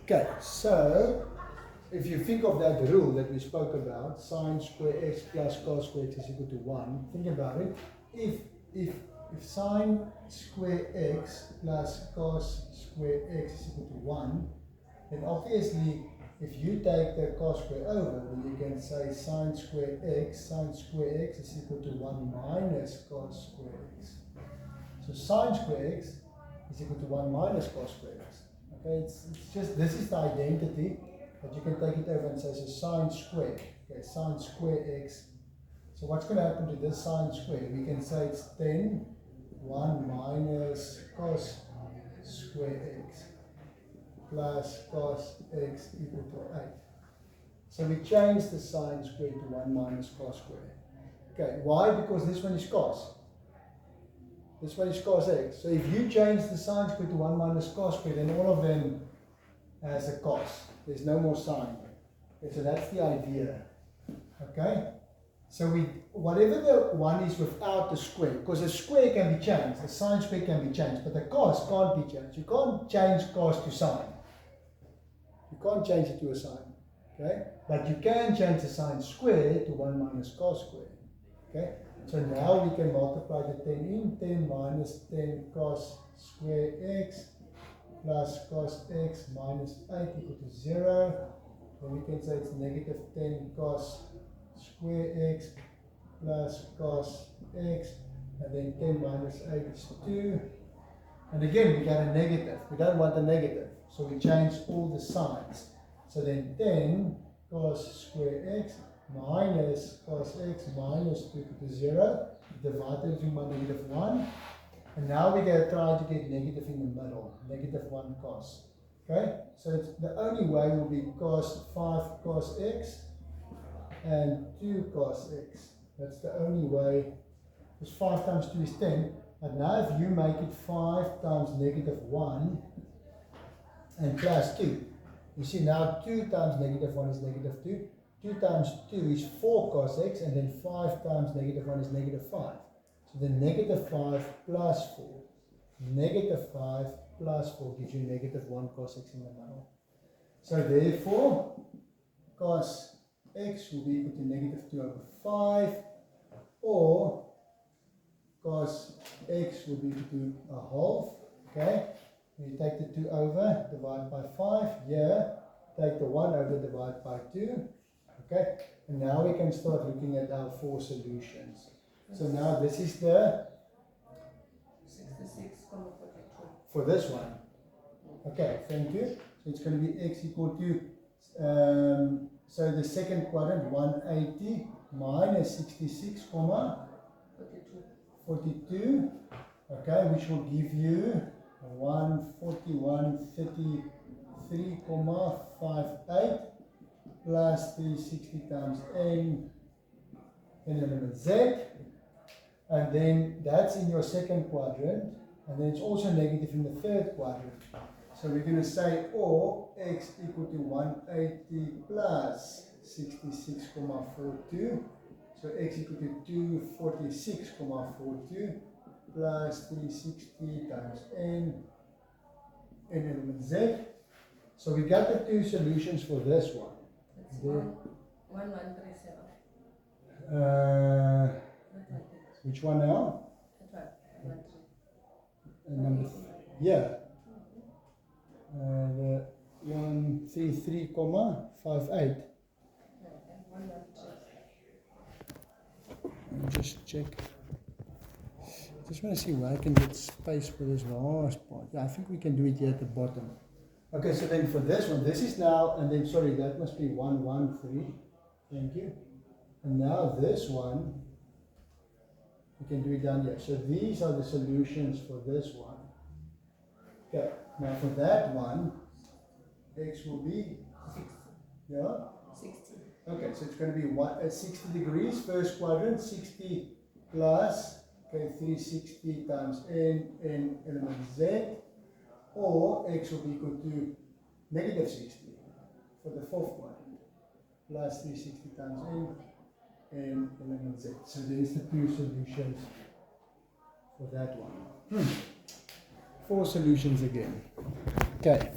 Okay, so if you think of that rule that we spoke about, sine square x plus cos square x is equal to 1, think about it. If sine square x plus cos square x is equal to 1, then obviously if you take the cos square over, then you can say sine square x is equal to 1 minus cos square x. So sine square x is equal to 1 minus cos square x. Okay, it's just, this is the identity, but you can take it over and say, so sine square, okay, sine square x. So what's going to happen to this sine square? We can say it's 10, 1 minus cos square x plus cos x equal to 8. So we change the sine square to 1 minus cos square. Okay, why? Because this one is cos. This one is cos x. So if you change the sine square to 1 minus cos square, then all of them has a cos. There's no more sine. Okay, so that's the idea. Okay? So whatever the one is without the square, because the square can be changed, the sine square can be changed, but the cos can't be changed. You can't change cos to sine. You can't change it to a sine. Okay? But you can change the sine square to 1 minus cos square. Okay? So now we can multiply the 10 in, 10 minus 10 cos square x plus cos x minus 8 equal to 0. Then we can say it's negative 10 cos square x plus cos x, and then 10 minus 8 is 2. And again, we got a negative. We don't want a negative, so we change all the signs. So then 10 cos square x minus cos x minus 2 equal to 0, divided by negative 1. And now we're going to try to get negative in the middle, negative 1 cos. Okay, so it's, the only way will be cos 5 cos x and 2 cos x. That's the only way, because 5 times 2 is 10. But now if you make it 5 times negative 1 and plus 2, you see now 2 times negative 1 is negative 2. 2 times 2 is 4 cos x, and then 5 times negative 1 is negative 5. So then negative 5 plus 4. Negative 5 plus 4 gives you negative 1 cos x in the middle. So therefore, cos x will be equal to negative 2 over 5, or cos x will be equal to a half. Okay, you take the 2 over, divide by 5. Here, take the 1 over, divide by 2. Okay, and now we can start looking at our 4 solutions. So now this is the 66,42. for this one. Okay, thank you. So it's going to be x equal to, so the second quadrant, 180 minus 66, 42. Okay, which will give you 141.33,58 plus 360 times n element z. And then that's in your second quadrant, and then it's also negative in the third quadrant. So we're going to say, or x equal to 180 plus 66,42. So x equal to 246,42 plus 360 times n element z. So we got the 2 solutions for this one. That's 1137. Which one now? Number yeah. The 133,58. Let me just check. Just want to see where I can get space for this last part. Yeah, I think we can do it here at the bottom. Okay, so then for this one, this is now, and then sorry, that must be 113. Thank you. And now this one, we can do it down here. So these are the solutions for this one. Okay, now for that one, x will be 60. yeah. 60. Okay, so it's going to be 60 degrees, first quadrant, 60 plus, okay, 360 times n element z, or x will be equal to negative 60 for the fourth quadrant, plus 360 times n element z. So there's the 2 solutions for that one. 4 solutions again. Okay.